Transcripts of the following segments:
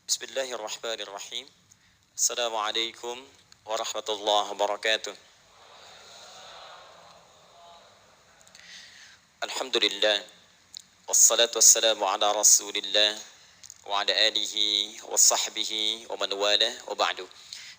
Bismillahirrahmanirrahim. Assalamualaikum warahmatullahi wabarakatuh. Alhamdulillah. Wassalatu wassalamu ala rasulillah wa ala alihi wa sahbihi wa man wala wa ba'du.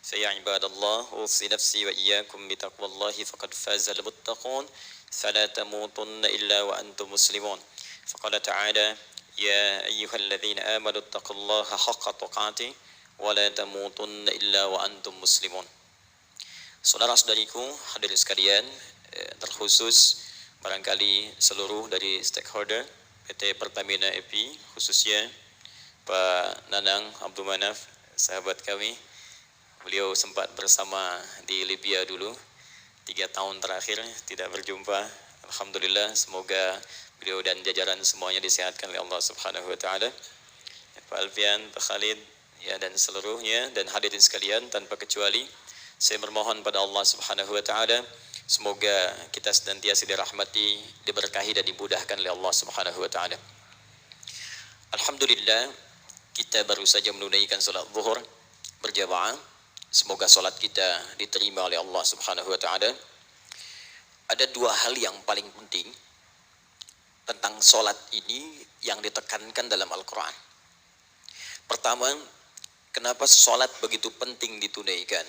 Saya ibadallah, usi nafsi wa iyyakum bitaqwallahi faqad faza al-muttaqun. Fala tamutunna illa wa antum muslimun. Faqala ta'ala: Ya ayyuhalladzina amanu taqullaha haqqa tuqatih wa la tamutunna illa wa antum muslimun. Saudara-saudariku hadirin sekalian, terkhusus barangkali seluruh dari stakeholder PT Pertamina EP, khususnya Pak Nanang Abdul Manaf, sahabat kami. Beliau sempat bersama di Libya dulu, 3 tahun terakhir tidak berjumpa. Alhamdulillah, semoga beliau dan jajaran semuanya disehatkan oleh Allah Subhanahu wa taala. Pak Alfian, Pak Khalid, ya, dan seluruhnya dan hadirin sekalian tanpa kecuali, saya bermohon pada Allah Subhanahu wa taala semoga kita senantiasa dirahmati, diberkahi dan dimudahkan oleh Allah Subhanahu wa taala. Alhamdulillah, kita baru saja menunaikan salat zuhur berjamaah. Semoga salat kita diterima oleh Allah Subhanahu wa taala. Ada 2 hal yang paling penting tentang solat ini yang ditekankan dalam Al-Quran. Pertama, kenapa solat begitu penting ditunaikan?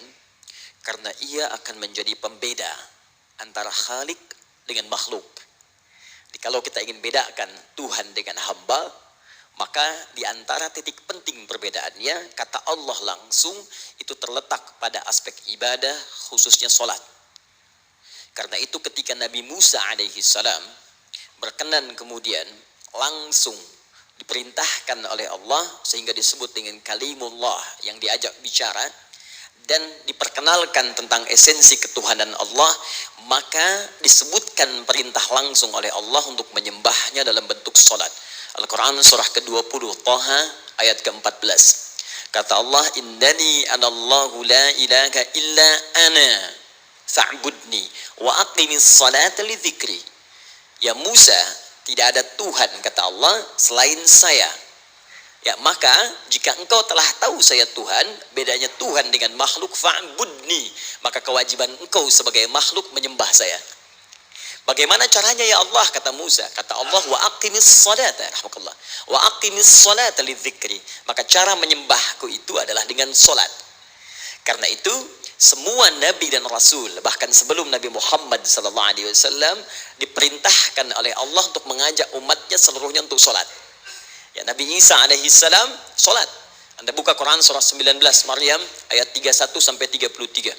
Karena ia akan menjadi pembeda antara Khalik dengan makhluk. Jadi kalau kita ingin bedakan Tuhan dengan hamba, maka di antara titik penting perbedaannya, kata Allah langsung, itu terletak pada aspek ibadah, khususnya solat. Karena itu ketika Nabi Musa alaihi salam berkenan kemudian langsung diperintahkan oleh Allah sehingga disebut dengan kalimullah yang diajak bicara dan diperkenalkan tentang esensi ketuhanan Allah, maka disebutkan perintah langsung oleh Allah untuk menyembahnya dalam bentuk salat. Al-Quran surah ke-20 Taha ayat ke-14. Kata Allah, innani anallahu la ilaha illa ana fa'budni wa aqimis salata li dzikri. Ya Musa, tidak ada Tuhan, kata Allah, selain saya. Ya, maka jika engkau telah tahu saya Tuhan, bedanya Tuhan dengan makhluk, fa'budni, maka kewajiban engkau sebagai makhluk menyembah saya. Bagaimana caranya ya Allah, kata Musa? Kata Allah, wa aqimis salata, rahmatullah, wa aqimis salata li dzikri. Maka cara menyembahku itu adalah dengan salat. Karena itu semua nabi dan rasul, bahkan sebelum Nabi Muhammad SAW, diperintahkan oleh Allah untuk mengajak umatnya seluruhnya untuk sholat. Ya, Nabi Isa alaihissalam sholat. Anda buka Quran surah 19 Maryam ayat 31 sampai 33.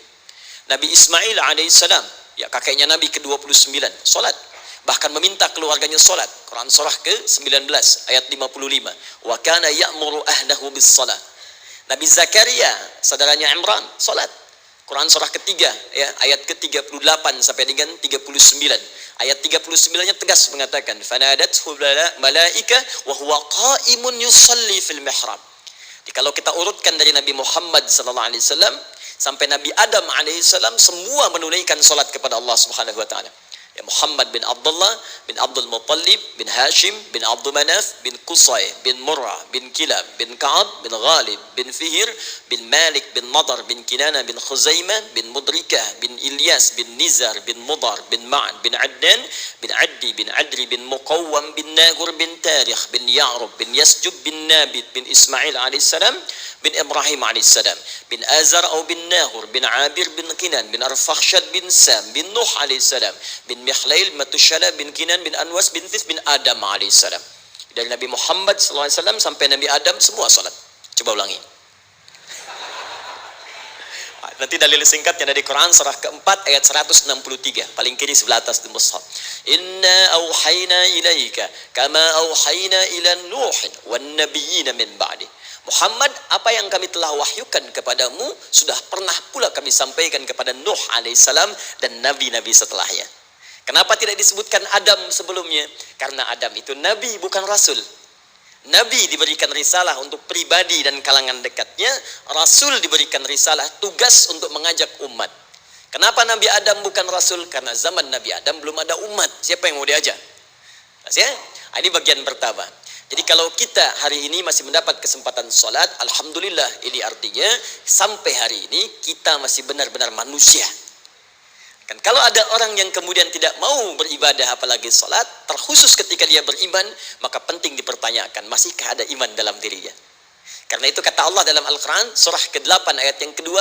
Nabi Ismail alaihissalam, ya kakeknya Nabi ke-29, sholat. Bahkan meminta keluarganya sholat. Quran surah ke-19 ayat 55. Wa kana ya'muru ahlahu bis salat. Nabi Zakaria, saudaranya Imran, sholat. Quran surah ketiga, ya, ayat ke-38 sampai dengan 39. Ayat 39-nya tegas mengatakan, fanadathu malaika wa huwa qa'imun yusalli fil mihrab. Jadi kalau kita urutkan dari Nabi Muhammad sallallahu alaihi wasallam sampai Nabi Adam alaihi salam, semua menunaikan salat kepada Allah Subhanahu wa taala. Ya, Muhammad bin Abdullah bin Abdul Muttalib bin Hashim bin Abdul Manaf bin Qusay bin Murrah bin Kilab bin Ka'ab bin Ghalib bin Fihir bin Malik bin Nadar bin Kinana bin Khuzaimah bin Mudrikah bin Ilyas bin Nizar bin Mudar bin Ma'an bin Adnan bin Addi bin Adri bin Muqawwam bin Nagur bin Tarikh bin Ya'rub bin Yasjub bin Nabit bin Ismail alaihissalam bin Ibrahim alaihissalam bin Azar atau bin Nahur bin Abir bin Kinan bin Arfakhshad bin Sam bin Nuh alaihissalam bin Mihlail Matushala bin Kinan bin Anwas bin This bin Adam alaihissalam. Dari Nabi Muhammad SAW sampai Nabi Adam semua salat. Coba ulangi. Nanti dalil singkatnya dari Quran surah keempat ayat 163, paling kiri sebelah atas di mushaf. Inna auhayna ilaika kama auhayna ila Nuhin wan nabiyyin min ba'di. Muhammad, apa yang kami telah wahyukan kepadamu sudah pernah pula kami sampaikan kepada Nuh alaihissalam dan nabi-nabi setelahnya. Kenapa tidak disebutkan Adam sebelumnya? Karena Adam itu nabi, bukan rasul. Nabi diberikan risalah untuk pribadi dan kalangan dekatnya, rasul diberikan risalah tugas untuk mengajak umat. Kenapa Nabi Adam bukan rasul? Karena zaman Nabi Adam belum ada umat. Siapa yang mau diajak? Ya? Ini bagian pertama. Jadi kalau kita hari ini masih mendapat kesempatan sholat, alhamdulillah, ini artinya sampai hari ini kita masih benar-benar manusia. Kan kalau ada orang yang kemudian tidak mau beribadah apalagi sholat, terkhusus ketika dia beriman, maka penting dipertanyakan, masihkah ada iman dalam dirinya? Karena itu kata Allah dalam Al-Quran, surah ke-8 ayat yang kedua,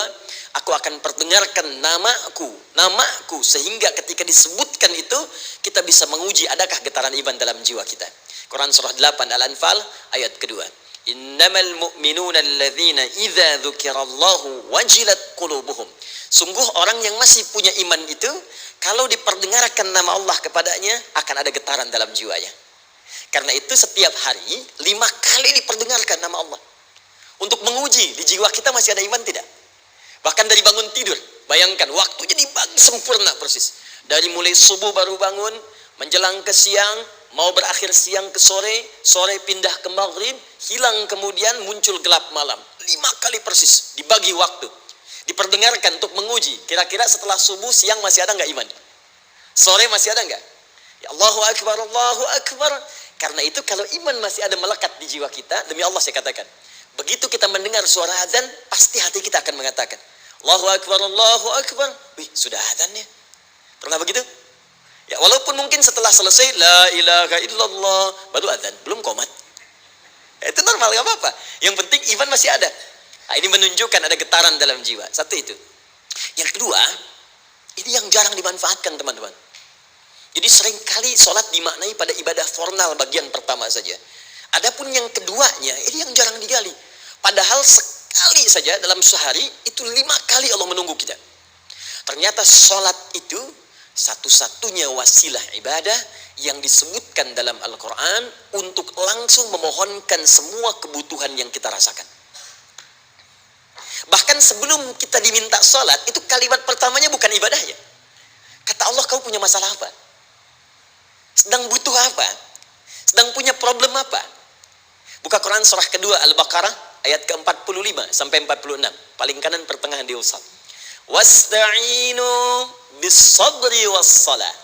aku akan perdengarkan namaku, sehingga ketika disebutkan itu, kita bisa menguji adakah getaran iman dalam jiwa kita. Quran surah 8 Al-Anfal ayat kedua. Innamal mu'minuna alladzina idza dzukirallahu wajilat qulubuhum. Sungguh orang yang masih punya iman itu, kalau diperdengarkan nama Allah kepadanya, akan ada getaran dalam jiwanya. Karena itu setiap hari 5 kali diperdengarkan nama Allah. Untuk menguji di jiwa kita masih ada iman tidak. Bahkan dari bangun tidur, bayangkan waktunya dibagi sempurna persis. Dari mulai subuh baru bangun, menjelang ke siang, mau berakhir siang ke sore, sore pindah ke maghrib, hilang kemudian muncul gelap malam. 5 kali persis dibagi waktu. Diperdengarkan untuk menguji, kira-kira setelah subuh siang masih ada nggak iman? Sore masih ada nggak? Ya Allahu Akbar, Allahu Akbar. Karena itu kalau iman masih ada melekat di jiwa kita, demi Allah saya katakan, begitu kita mendengar suara azan, pasti hati kita akan mengatakan, Allahu Akbar, Allahu Akbar. Wih, sudah azannya. Pernah begitu? Ya, walaupun mungkin setelah selesai, La ilaha illallah, baru azan, belum qomat. Ya, itu normal, gak apa-apa. Yang penting iman masih ada. Nah, ini menunjukkan ada getaran dalam jiwa. Satu itu. Yang kedua, ini yang jarang dimanfaatkan teman-teman. Jadi seringkali sholat dimaknai pada ibadah formal bagian pertama saja. Adapun yang keduanya, ini yang jarang digali. Padahal sekali saja dalam sehari, itu 5 kali Allah menunggu kita. Ternyata sholat itu satu-satunya wasilah ibadah yang disebutkan dalam Al-Quran untuk langsung memohonkan semua kebutuhan yang kita rasakan. Bahkan sebelum kita diminta sholat, itu kalimat pertamanya bukan ibadahnya. Kata Allah, kau punya masalah apa? Sedang butuh apa? Sedang punya problem apa? Buka Quran surah kedua Al-Baqarah ayat ke-45 sampai 46. Paling kanan pertengahan di usap. Wasta'inu bis-sabri was-salah.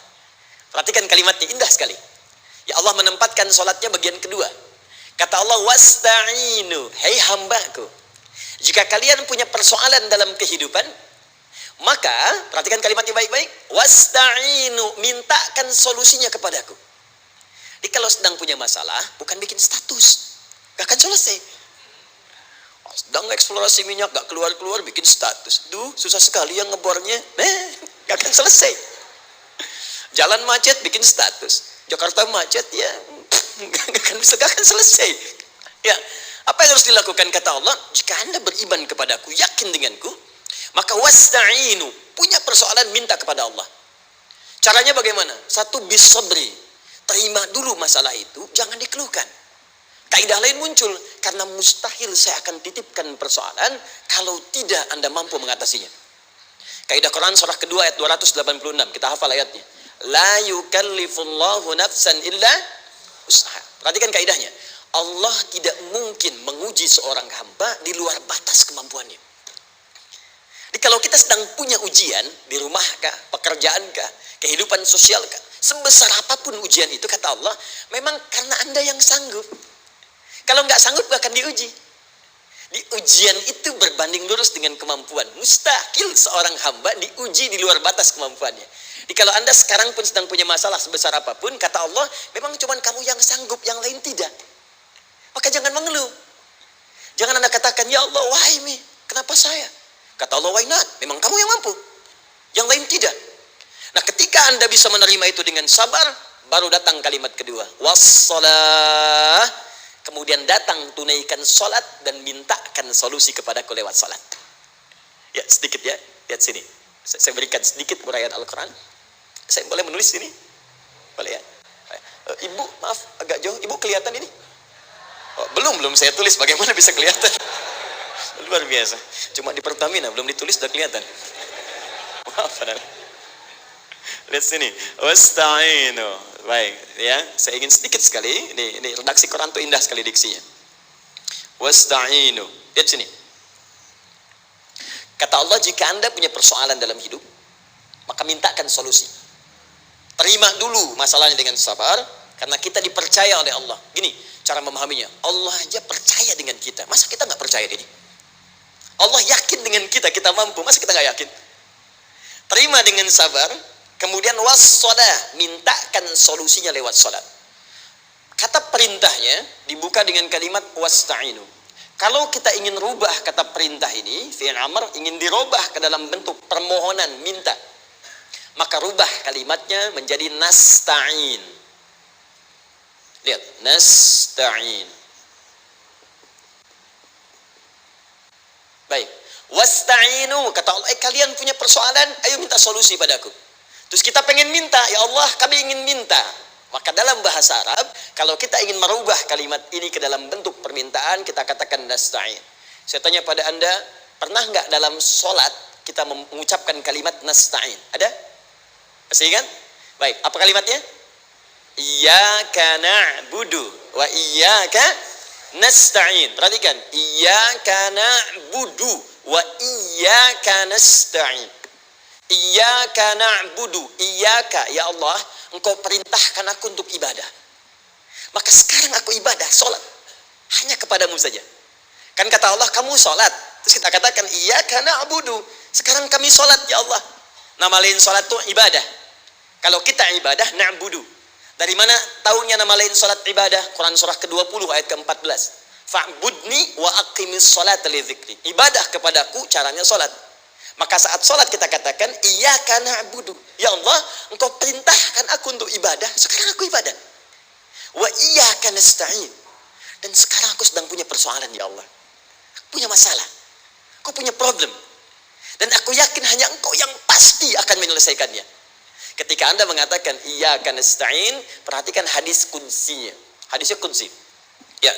Perhatikan kalimatnya, indah sekali. Ya Allah menempatkan salatnya bagian kedua. Kata Allah, wasta'inu, hei hambaku, jika kalian punya persoalan dalam kehidupan, maka perhatikan kalimatnya baik-baik, wasta'inu, mintakan solusinya kepadaku. Jadi kalau sedang punya masalah, bukan bikin status, gak akan selesai. Sedang eksplorasi minyak, gak keluar-keluar, bikin status. Duh, susah sekali yang ngebornya. Gak akan selesai. Jalan macet, bikin status. Jakarta macet, ya gak akan selesai. Ya, apa yang harus dilakukan kata Allah? Jika Anda beriman kepadaku, yakin denganku, maka wasta'inu, punya persoalan minta kepada Allah. Caranya bagaimana? Satu, bisabri, terima dulu masalah itu, jangan dikeluhkan. Kaidah lain muncul, karena mustahil saya akan titipkan persoalan kalau tidak Anda mampu mengatasinya. Kaidah Quran surah kedua ayat 286, kita hafal ayatnya. La yukallifullahu nafsan illa usaha. Perhatikan kaidahnya. Allah tidak mungkin menguji seorang hamba di luar batas kemampuannya. Jadi kalau kita sedang punya ujian di rumah kah, pekerjaan kah, kehidupan sosial kah, sebesar apapun ujian itu kata Allah, memang karena Anda yang sanggup. Kalau nggak sanggup akan diuji. Di ujian itu berbanding lurus dengan kemampuan. Mustahil seorang hamba diuji di luar batas kemampuannya. Jadi kalau Anda sekarang pun sedang punya masalah sebesar apapun, kata Allah, memang cuma kamu yang sanggup, yang lain tidak. Maka jangan mengeluh. Jangan Anda katakan, ya Allah, why me? Kenapa saya? Kata Allah, why not? Memang kamu yang mampu, yang lain tidak. Nah, ketika Anda bisa menerima itu dengan sabar, baru datang kalimat kedua, wassalah. Kemudian datang tunaikan sholat dan mintakan solusi kepadaku lewat sholat. Ya, sedikit ya, lihat sini. Saya berikan sedikit uraian Al-Quran. Saya boleh menulis sini? Boleh ya? Ibu, maaf, agak jauh. Ibu kelihatan ini? Oh, belum saya tulis, bagaimana bisa kelihatan? Luar biasa. Cuma di Pertamina belum ditulis sudah kelihatan. Maaf, padahal. Lihat sini. Wasta'inu. Baik, ya. Saya ingin sedikit sekali. Ini redaksi Quran itu indah sekali diksinya. Wasta'inu. Lihat sini. Kata Allah, jika Anda punya persoalan dalam hidup, maka mintakan solusi. Terima dulu masalahnya dengan sabar, Karena kita dipercaya oleh Allah. Gini cara memahaminya. Allah aja percaya dengan kita. Masa kita nggak percaya diri? Allah yakin dengan kita, kita mampu. Masa kita nggak yakin? Terima dengan sabar. Kemudian wassalah, mintakan solusinya lewat salat. Kata perintahnya dibuka dengan kalimat wasta'inu. Kalau kita ingin rubah kata perintah ini, fi'il amr, ingin dirubah ke dalam bentuk permohonan, minta, maka rubah kalimatnya menjadi nasta'in. Lihat, nasta'in. Baik, wasta'inu, kata Allah, kalian punya persoalan, ayo minta solusi padaku. Terus kita pengen minta, ya Allah kami ingin minta. Maka dalam bahasa Arab, kalau kita ingin merubah kalimat ini ke dalam bentuk permintaan, kita katakan nasta'in. Saya tanya pada Anda, pernah nggak dalam sholat kita mengucapkan kalimat nasta'in? Ada? Masih ingat? Baik, apa kalimatnya? Iyyaka na'budu wa iyyaka nasta'in. Perhatikan, iyyaka na'budu wa iyyaka nasta'in. Iyyaka na'budu, iyyaka, ya Allah, Engkau perintahkan aku untuk ibadah. Maka sekarang aku ibadah, sholat, hanya kepadamu saja. Kan kata Allah, kamu sholat. Terus kita katakan, iyyaka na'budu. Sekarang kami sholat, ya Allah. Nama lain sholat itu ibadah. Kalau kita ibadah, na'budu. Dari mana tahunya nama lain sholat ibadah? Quran surah ke-20 ayat ke-14. Fa'budni wa aqimis sholat li dzikri. Ibadah kepadaku, caranya sholat. Maka saat sholat kita katakan, iyyaka na'budu. Ya Allah, Engkau perintahkan aku untuk ibadah. Sekarang aku ibadah. Wa iyyaka nasta'in. Dan sekarang aku sedang punya persoalan, ya Allah. Aku punya masalah. Aku punya problem. Dan aku yakin hanya Engkau yang pasti akan menyelesaikannya. Ketika Anda mengatakan iyyaka nasta'in, perhatikan hadis kunsinya. Hadisnya kunsi. Ya.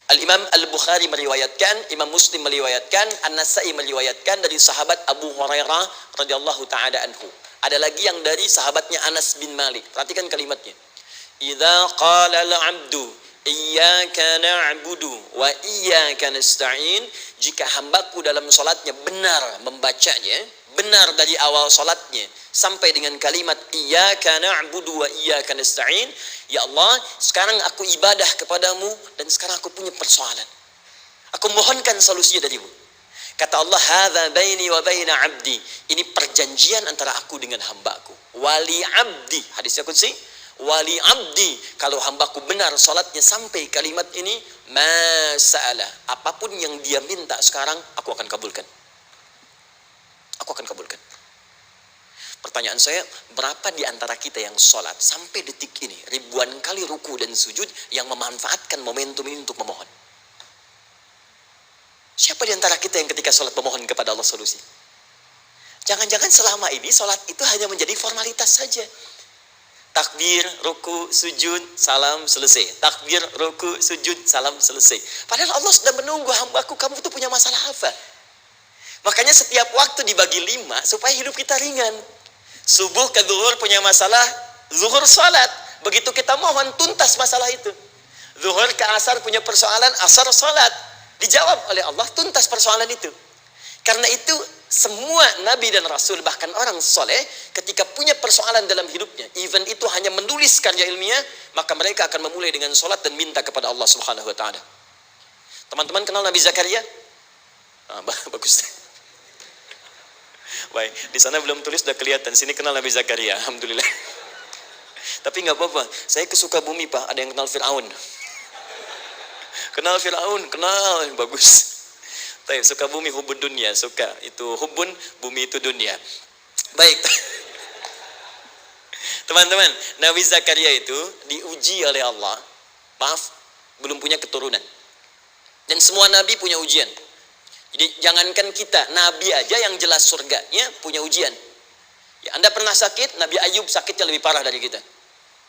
Al-Imam Al-Bukhari meriwayatkan, Imam Muslim meriwayatkan, An-Nasai meriwayatkan dari sahabat Abu Hurairah radhiyallahu taala anhu. Ada lagi yang dari sahabatnya Anas bin Malik. Perhatikan kalimatnya. Idza qala al-'abdu iyyaka na'budu wa iyyaka nasta'in, jika hambaku dalam salatnya benar membacanya, benar dari awal salatnya sampai dengan kalimat iyyaka na'budu wa iyyaka nasta'in, ya Allah, sekarang aku ibadah kepadamu dan sekarang aku punya persoalan. Aku mohonkan solusinya darimu. Kata Allah, hadza baini wa baina 'abdi. Ini perjanjian antara aku dengan hambaku. Wali 'abdi, hadisnya qudsi. Wali 'abdi, kalau hambaku benar salatnya sampai kalimat ini, masa'alah, apapun yang dia minta sekarang aku akan kabulkan. Aku akan kabulkan. Pertanyaan saya, berapa di antara kita yang sholat sampai detik ini, ribuan kali ruku dan sujud, yang memanfaatkan momentum ini untuk memohon? Siapa di antara kita yang ketika sholat memohon kepada Allah solusi? Jangan-jangan selama ini sholat itu hanya menjadi formalitas saja. Takbir, ruku, sujud, salam, selesai. Takbir, ruku, sujud, salam, selesai. Padahal Allah sudah menunggu, hambaku, kamu itu punya masalah apa? Makanya setiap waktu dibagi 5 supaya hidup kita ringan. Subuh ke zuhur punya masalah, zuhur salat. Begitu kita mohon, tuntas masalah itu. Zuhur ke asar punya persoalan, asar salat. Dijawab oleh Allah, tuntas persoalan itu. Karena itu semua nabi dan rasul, bahkan orang soleh, ketika punya persoalan dalam hidupnya, even itu hanya menulis karya ilmiah, maka mereka akan memulai dengan salat dan minta kepada Allah Subhanahu wa taala. Teman-teman kenal Nabi Zakaria? Bagus. Baik, di sana belum tulis, sudah kelihatan. Sini kenal Nabi Zakaria, alhamdulillah. Tapi nggak apa-apa. Saya ke Sukabumi, Pak. Ada yang kenal Fir'aun? Kenal Fir'aun, kenal, bagus. Tapi Sukabumi hubun dunia, suka itu hubun, bumi itu dunia. Baik. Teman-teman, Nabi Zakaria itu diuji oleh Allah. Maaf, belum punya keturunan. Dan semua nabi punya ujian. Jadi jangankan kita, nabi aja yang jelas surganya punya ujian. Ya, Anda pernah sakit, Nabi Ayub sakitnya lebih parah dari kita.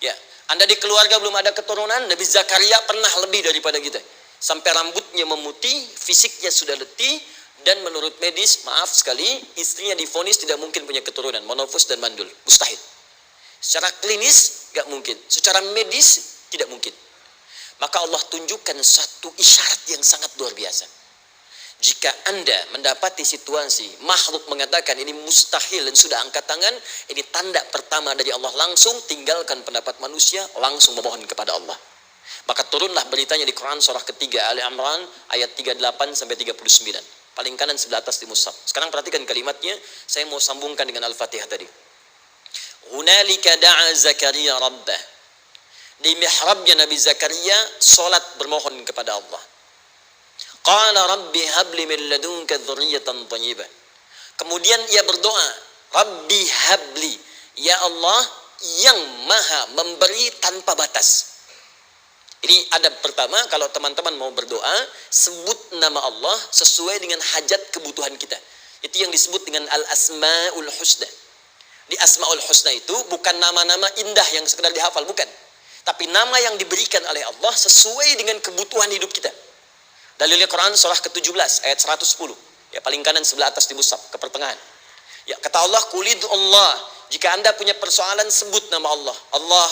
Ya, Anda di keluarga belum ada keturunan, Nabi Zakaria pernah lebih daripada kita. Sampai rambutnya memutih, fisiknya sudah letih, dan menurut medis, maaf sekali, istrinya divonis tidak mungkin punya keturunan, monofus dan mandul, mustahil. Secara klinis gak mungkin, secara medis tidak mungkin. Maka Allah tunjukkan satu isyarat yang sangat luar biasa. Jika Anda mendapati situasi makhluk mengatakan ini mustahil dan sudah angkat tangan, ini tanda pertama dari Allah, langsung tinggalkan pendapat manusia, langsung memohon kepada Allah. Maka turunlah beritanya di Quran surah ketiga Ali Imran ayat 38 sampai 39. Paling kanan sebelah atas di mushaf. Sekarang perhatikan kalimatnya, saya mau sambungkan dengan Al-Fatihah tadi. Hunalika da'a Zakaria rabbah. Di mihrabnya Nabi Zakaria salat bermohon kepada Allah. Qala rabbi habli min ladunka dzurriyyatan thayyibah. Kemudian ia berdoa, Rabbi habli, ya Allah yang maha memberi tanpa batas. Ini adab pertama, kalau teman-teman mau berdoa, sebut nama Allah sesuai dengan hajat kebutuhan kita. Itu yang disebut dengan al-asma'ul husna. Di asma'ul husna itu bukan nama-nama indah yang sekedar dihafal, bukan. Tapi nama yang diberikan oleh Allah sesuai dengan kebutuhan hidup kita. Dalilnya Quran surah ke-17 ayat 110. Ya, paling kanan sebelah atas di mushaf, ke pertengahan. Ya, kata Allah, Qulid Allah. Jika Anda punya persoalan, sebut nama Allah. Allah,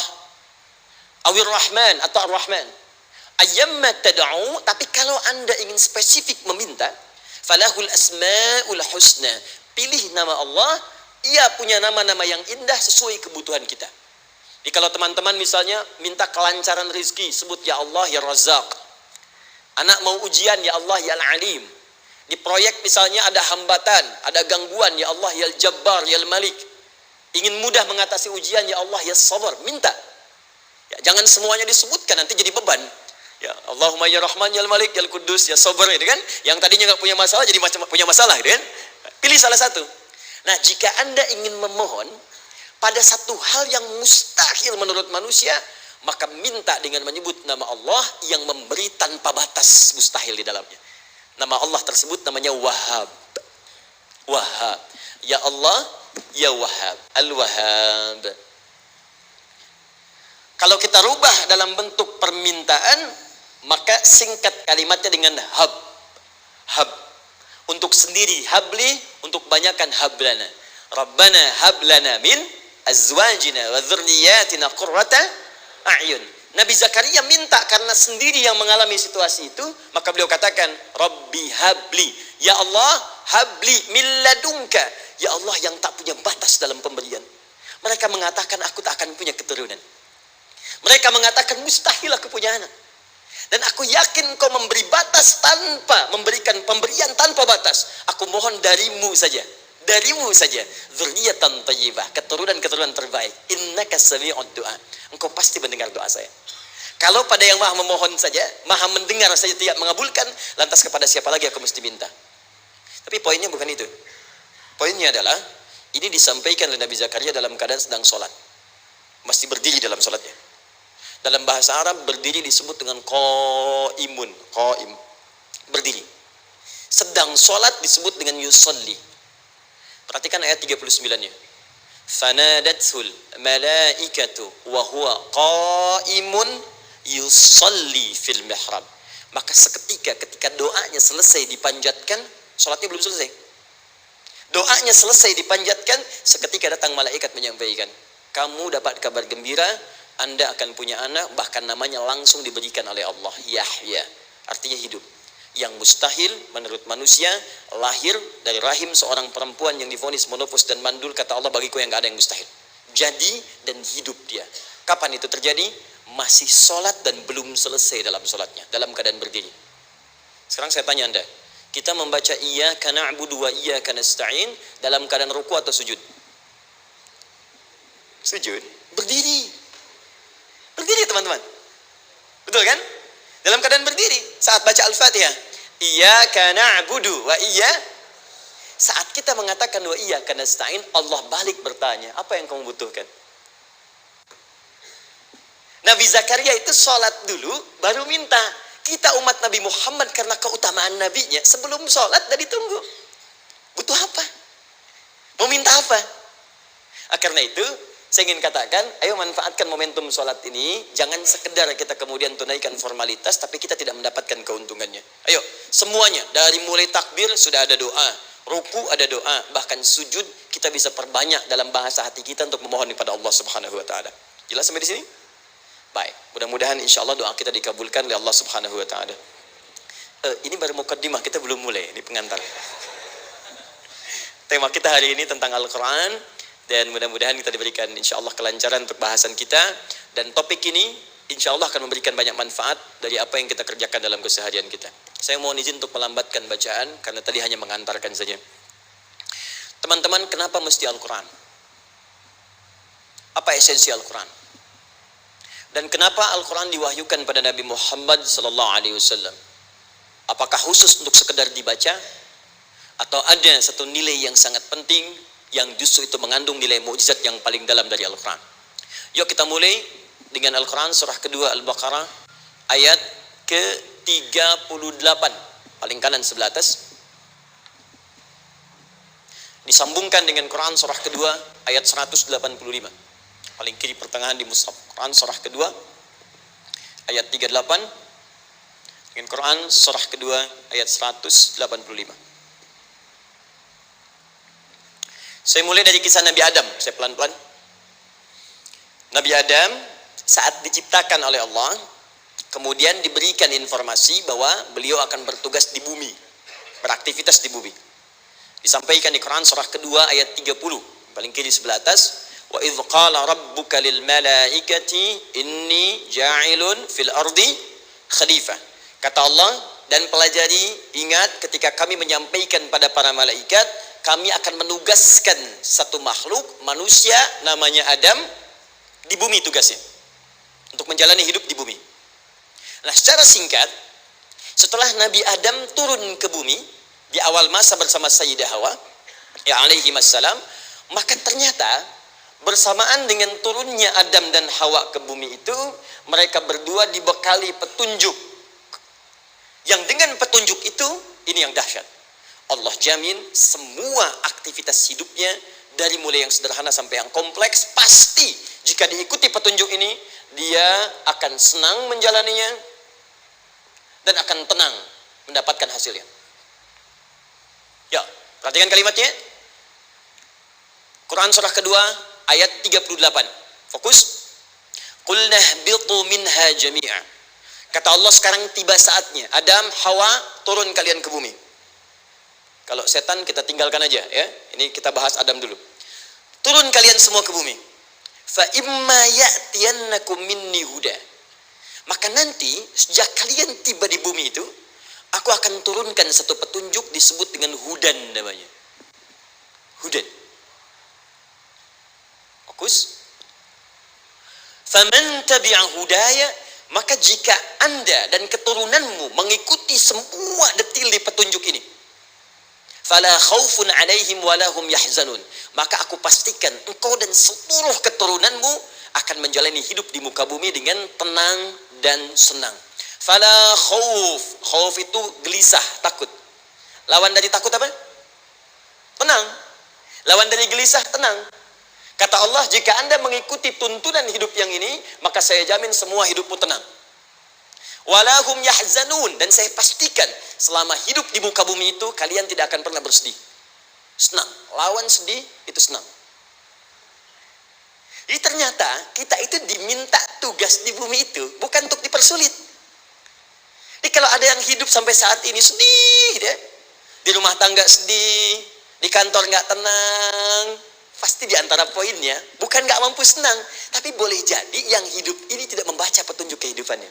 Awir Rahman atau Ar-Rahman. Ayyamma tad'u, tapi kalau Anda ingin spesifik meminta, falahul asmaul husna. Pilih nama Allah, ia punya nama-nama yang indah sesuai kebutuhan kita. Jadi kalau teman-teman misalnya minta kelancaran rezeki, sebut ya Allah ya Razzaq. Anak mau ujian, ya Allah ya Al-Alim. Di proyek misalnya ada hambatan, ada gangguan, ya Allah ya Al-Jabbar ya Al-Malik. Ingin mudah mengatasi ujian, ya Allah ya Sabar. Minta. Ya, jangan semuanya disebutkan, nanti jadi beban. Ya, Allahumma ya Rahman ya Al-Malik ya Al-Quddus ya Sabar, gitu kan? Yang tadinya nggak punya masalah jadi punya masalah, gitu kan? Pilih salah satu. Nah, jika Anda ingin memohon pada satu hal yang mustahil menurut manusia, maka minta dengan menyebut nama Allah yang memberi tanpa batas, mustahil di dalamnya. Nama Allah tersebut namanya Wahhab. Wahhab. Ya Allah, ya Wahhab. Al-Wahhab. Kalau kita rubah dalam bentuk permintaan, maka singkat kalimatnya dengan hab. Hab. Untuk sendiri habli, untuk banyakkan hablana. Rabbana hablana min azwajina wa dzurriyyatina qurrata a'yun. Nabi Zakaria minta karena sendiri yang mengalami situasi itu, maka beliau katakan, Rabbi habli, ya Allah habli min ladunka, ya Allah yang tak punya batas dalam pemberian. Mereka mengatakan aku tak akan punya keturunan. Mereka mengatakan mustahil aku punya anak. Dan aku yakin kau memberi batas tanpa memberikan pemberian tanpa batas. Aku mohon darimu saja. Darimu saja, dzurriyyatan thayyibah, keturunan-keturunan terbaik. Innaka sami'ud du'a. Engkau pasti mendengar doa saya. Kalau pada yang maha memohon saja, maha mendengar saja tidak mengabulkan, lantas kepada siapa lagi aku mesti minta? Tapi poinnya bukan itu. Poinnya adalah, ini disampaikan oleh Nabi Zakaria dalam keadaan sedang sholat. Mesti berdiri dalam sholatnya. Dalam bahasa Arab, berdiri disebut dengan qaimun. Qaim. Berdiri. Sedang sholat disebut dengan yusolli. Perhatikan ayat 39-nya. Fanadatul malaikatu wa huwa qaimun yusalli fil mihrab. Maka ketika doanya selesai dipanjatkan, salatnya belum selesai. Doanya selesai dipanjatkan, seketika datang malaikat menyampaikan, kamu dapat kabar gembira, Anda akan punya anak, bahkan namanya langsung diberikan oleh Allah, Yahya. Artinya hidup. Yang mustahil menurut manusia, lahir dari rahim seorang perempuan yang divonis monopos dan mandul, kata Allah, bagiku yang gak ada yang mustahil. Jadi dan hidup dia. Kapan itu terjadi? Masih sholat dan belum selesai dalam sholatnya, dalam keadaan berdiri. Sekarang saya tanya Anda, kita membaca iyyaka na'budu wa iyyaka nasta'in dalam keadaan ruku atau sujud? Sujud. Berdiri. Berdiri teman-teman. Betul kan? Dalam keadaan berdiri saat baca Al-Fatihah. Iyyaka na'budu wa saat kita mengatakan wa iyyaka nasta'in, Allah balik bertanya, apa yang kamu butuhkan? Nabi Zakaria itu sholat dulu baru minta. Kita umat Nabi Muhammad karena keutamaan nabinya, sebelum sholat dan ditunggu. Butuh apa? Mau minta apa? Karena itu saya ingin katakan, ayo manfaatkan momentum sholat ini. Jangan sekedar kita kemudian tunaikan formalitas, tapi kita tidak mendapatkan keuntungannya. Ayo, semuanya. Dari mulai takbir sudah ada doa. Ruku ada doa. Bahkan sujud kita bisa perbanyak dalam bahasa hati kita untuk memohon kepada Allah Subhanahu Wa Taala. Jelas sampai di sini? Baik. Mudah-mudahan insya Allah doa kita dikabulkan oleh Allah Subhanahu Wa Taala. Ini baru mukaddimah, kita belum mulai, ini pengantar. Tema kita hari ini tentang Al-Quran, dan mudah-mudahan kita diberikan insya Allah kelancaran untuk bahasan kita. Dan topik ini insya Allah akan memberikan banyak manfaat dari apa yang kita kerjakan dalam keseharian kita. Saya mohon izin untuk melambatkan bacaan, karena tadi hanya mengantarkan saja. Teman-teman, kenapa mesti Al-Quran? Apa esensi Al-Quran? Dan kenapa Al-Quran diwahyukan pada Nabi Muhammad SAW? Apakah khusus untuk sekedar dibaca? Atau ada satu nilai yang sangat penting yang justru itu mengandung nilai mukjizat yang paling dalam dari Al-Quran? Yuk kita mulai dengan Al-Quran surah kedua Al-Baqarah ayat ke-38, paling kanan sebelah atas. Disambungkan dengan Quran surah kedua ayat 185, paling kiri pertengahan di mushaf. Quran surah kedua ayat 38 dengan Quran surah kedua ayat 185. Saya mulai dari kisah Nabi Adam. Saya pelan-pelan. Nabi Adam saat diciptakan oleh Allah, kemudian diberikan informasi bahwa beliau akan bertugas di bumi, beraktivitas di bumi. Disampaikan di Quran surah kedua ayat 30, paling kiri sebelah atas. Wa idh qala rabbuka lil malaikati inni ja'ilun fil ardi khalifah. Kata Allah, dan pelajari, ingat ketika kami menyampaikan pada para malaikat, kami akan menugaskan satu makhluk manusia namanya Adam di bumi tugasnya, untuk menjalani hidup di bumi. Nah, secara singkat, setelah Nabi Adam turun ke bumi di awal masa bersama Sayyidah Hawa ya alaihi wassalam, maka ternyata bersamaan dengan turunnya Adam dan Hawa ke bumi itu, mereka berdua dibekali petunjuk. Yang dengan petunjuk itu, ini yang dahsyat. Allah jamin semua aktivitas hidupnya, dari mulai yang sederhana sampai yang kompleks, pasti jika diikuti petunjuk ini, dia akan senang menjalaninya dan akan tenang mendapatkan hasilnya. Ya, perhatikan kalimatnya. Quran surah kedua ayat 38. Fokus. Qul nahbitu minha jami'a. Kata Allah, sekarang tiba saatnya. Adam, Hawa, turun kalian ke bumi. Kalau setan kita tinggalkan aja ya. Ini kita bahas Adam dulu. Turun kalian semua ke bumi. Fa imma ya'tiyannakum minni huda. Maka nanti sejak kalian tiba di bumi itu, aku akan turunkan satu petunjuk disebut dengan hudan namanya. Hudan. Fokus. Faman tabi'a hudaya, maka jika Anda dan keturunanmu mengikuti semua detil di petunjuk ini, fala khaufun alaihim walahum yahzanun, maka aku pastikan engkau dan seluruh keturunanmu akan menjalani hidup di muka bumi dengan tenang dan senang. Fala khauf, khauf itu gelisah, takut. Lawan dari takut apa? Tenang. Lawan dari gelisah, tenang. Kata Allah, jika Anda mengikuti tuntunan hidup yang ini, maka saya jamin semua hidupmu tenang. Walahum yahzanun, dan saya pastikan selama hidup di muka bumi itu, kalian tidak akan pernah bersedih. Senang. Lawan sedih, itu senang. Jadi ternyata kita itu diminta tugas di bumi itu bukan untuk dipersulit. Jadi kalau ada yang hidup sampai saat ini sedih, dia di rumah tangga sedih, di kantor nggak tenang, pasti di antara poinnya bukan nggak mampu senang, tapi boleh jadi yang hidup ini tidak membaca petunjuk kehidupannya.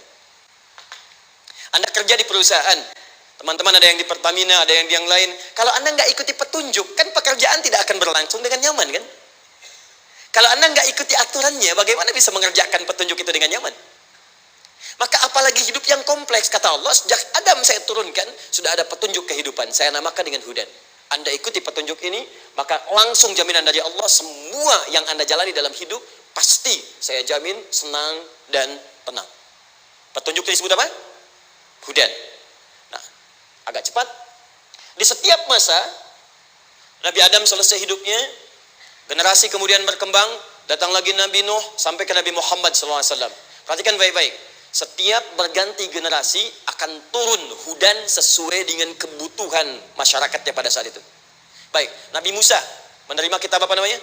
Anda kerja di perusahaan, teman-teman ada yang di Pertamina, ada yang di yang lain. Kalau Anda nggak ikuti petunjuk, kan pekerjaan tidak akan berlangsung dengan nyaman, kan? Kalau Anda nggak ikuti aturannya, bagaimana bisa mengerjakan petunjuk itu dengan nyaman? Maka apalagi hidup yang kompleks, kata Allah, sejak Adam saya turunkan, sudah ada petunjuk kehidupan, saya namakan dengan hudan. Anda ikuti petunjuk ini, maka langsung jaminan dari Allah, semua yang Anda jalani dalam hidup, pasti saya jamin senang dan tenang. Petunjuk ini disebut apa? Hudan. Nah, agak cepat. Di setiap masa, Nabi Adam selesai hidupnya, generasi kemudian berkembang, datang lagi Nabi Nuh, sampai ke Nabi Muhammad SAW. Perhatikan baik-baik. Setiap berganti generasi akan turun hudan sesuai dengan kebutuhan masyarakatnya pada saat itu. Baik, Nabi Musa menerima kitab apa namanya?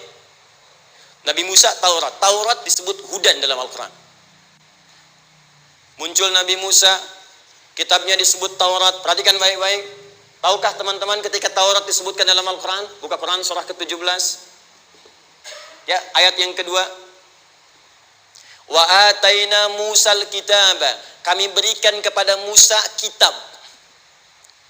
Nabi Musa Taurat. Taurat disebut hudan dalam Al-Quran. Muncul Nabi Musa, Kitabnya disebut Taurat. Perhatikan baik-baik. Tahukah teman-teman ketika Taurat disebutkan dalam Al-Quran? Buka Quran surah ke-17. Ya, ayat yang kedua. Wa ataina Musal kitaba. Kami berikan kepada Musa kitab.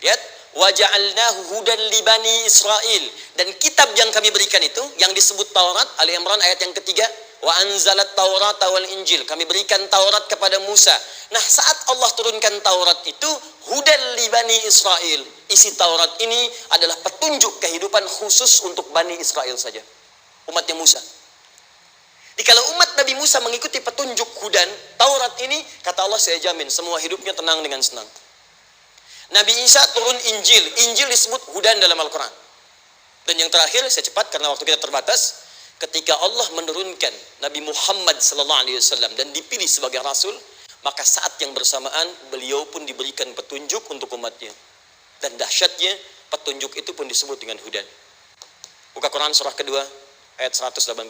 Lihat. Wa ja'alnahu hudan li bani Israil. Dan kitab yang kami berikan itu, yang disebut Taurat, Ali Imran ayat yang ketiga. Wa anzalat Taurata wal Injil. Kami berikan Taurat kepada Musa. Nah, saat Allah turunkan Taurat itu, hudan li bani Israil. Isi Taurat ini adalah petunjuk kehidupan khusus untuk Bani Israel saja. Umatnya Musa. Jadi kalau umat Nabi Musa mengikuti petunjuk hudan, Taurat ini, kata Allah, saya jamin semua hidupnya tenang dengan senang. Nabi Isa turun Injil. Injil disebut hudan dalam Al-Quran. Dan yang terakhir, saya cepat karena waktu kita terbatas. Ketika Allah menurunkan Nabi Muhammad SAW dan dipilih sebagai Rasul, maka saat yang bersamaan beliau pun diberikan petunjuk untuk umatnya. Dan dahsyatnya petunjuk itu pun disebut dengan hudan. Buka Quran surah kedua ayat 185.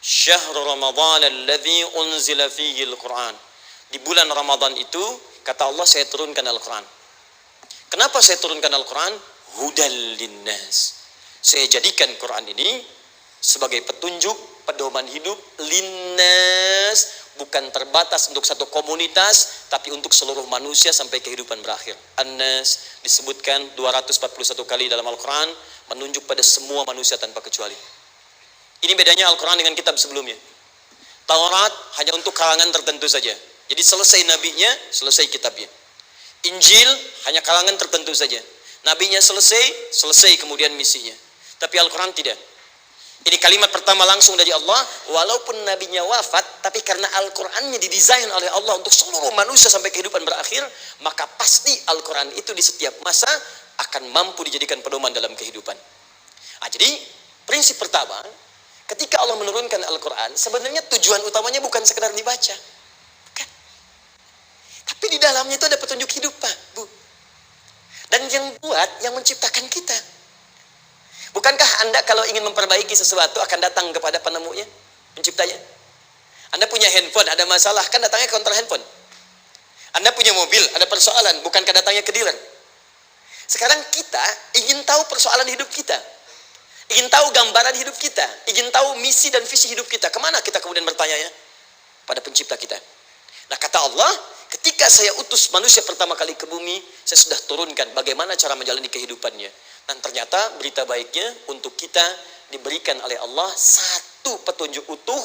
Syahrul Ramadan alladzi unzila fihi al-Quran. Di bulan Ramadan itu, kata Allah, saya turunkan Al-Quran. Kenapa saya turunkan Al-Quran? Hudal linnas. Saya jadikan Quran ini sebagai petunjuk, pedoman hidup linnas, bukan terbatas untuk satu komunitas, tapi untuk seluruh manusia sampai kehidupan berakhir. An-Nas disebutkan 241 kali dalam Al-Quran, menunjuk pada semua manusia tanpa kecuali. Ini bedanya Al-Quran dengan kitab sebelumnya. Taurat hanya untuk kalangan tertentu saja. Jadi selesai nabinya, selesai kitabnya. Injil hanya kalangan tertentu saja. Nabinya selesai, selesai kemudian misinya. Tapi Al-Quran tidak. Ini kalimat pertama langsung dari Allah, walaupun nabinya wafat, tapi karena Al-Qurannya didesain oleh Allah untuk seluruh manusia sampai kehidupan berakhir, maka pasti Al-Quran itu di setiap masa akan mampu dijadikan pedoman dalam kehidupan. Jadi prinsip pertama, ketika Allah menurunkan Al-Quran, sebenarnya tujuan utamanya bukan sekedar dibaca. Bukan. Tapi di dalamnya itu ada petunjuk hidup, Pak, Bu. Dan yang buat, yang menciptakan kita. Bukankah Anda kalau ingin memperbaiki sesuatu akan datang kepada penemunya, penciptanya? Anda punya handphone, ada masalah, kan datangnya ke counter handphone. Anda punya mobil, ada persoalan, bukankah datangnya ke dealer? Sekarang kita ingin tahu persoalan hidup kita. Ingin tahu gambaran hidup kita. Ingin tahu misi dan visi hidup kita. Kemana kita kemudian bertanya ya? Pada pencipta kita. Nah, kata Allah, ketika saya utus manusia pertama kali ke bumi, saya sudah turunkan bagaimana cara menjalani kehidupannya. Dan ternyata berita baiknya untuk kita diberikan oleh Allah satu petunjuk utuh,